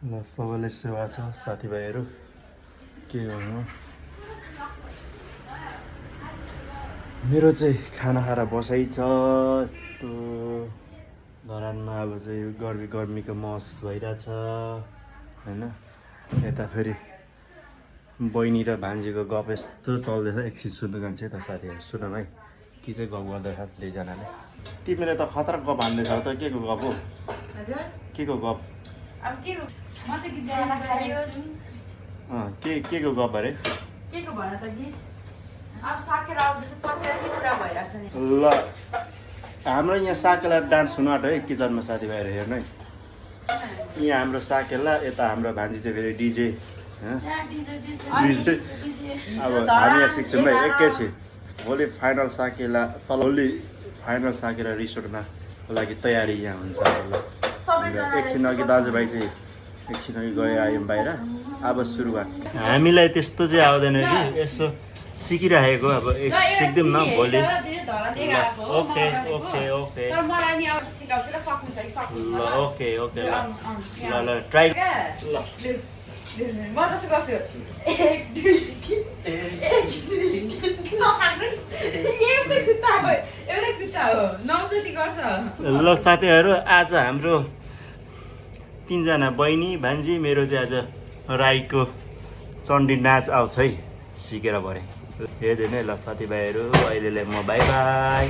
ल सबैलाई सेवा छ साथीभाइहरू के गर्नु मेरो चाहिँ खाना खाएर बसाइ छ यस्तो धरानमा अब चाहिँ गर्मीको महसुस भइरहेछ हैन यता फेरि बहिनी र भान्जीको गफ यस्तो चल्दैछ एकछिन सुन्नु जान्छ त साथीहरू सुन है के चाहिँ गफ गर्दैछ दुईजनाले तिमीले त खतरा गफ हान्दैछौ त के को गफ हो हजुर के को गफ अब के को म चाहिँ गीत गाउन खायो के को गफ अरे के को भन त गीत अब साकेर आउँदैछ साकेर के कुरा भइरहेछ नि ल हाम्रो यहाँ साकेला डान्स हुनु आँट्यो है किचनमा साथीभाइहरू हेर्नु है यहाँ हाम्रो साकेला यता हाम्रो भान्जी चाहिँ फेरि डिजे अब हामी यहाँ सिक्छौँ है एकैछिन भोलि फाइनल साकेला भोलि फाइनल साकेला रिसोर्टमा लागि तयारी यहाँ हुन्छ ल एकछिन अघि दाजुभाइ चाहिँ एकछिन अघि गएर आयौँ बाहिर अब सुरुवात हामीलाई त्यस्तो चाहिँ आउँदैन कि यसो सिकिरहेको अब सिक्दिउँ न भोलि ओके ओके ओके तर मलाई नि अब सिकाउँछु ल सक्नुहुन्छ कि सक्नुहुन्छ ल ओके ओके ल ल ट्राई ल म जस्तो गर्छु 1 2 एउटा खुट्टा हो 9 चोटि गर्छ ल साथीहरू आज हाम्रो 3 जना बहिनी भान्जी मेरो चाहिँ आज राईको चण्डी नाच आउँछ है सिकेर भरे हेर्दैन ल साथीभाइहरू अहिलेलाई म बाई बाई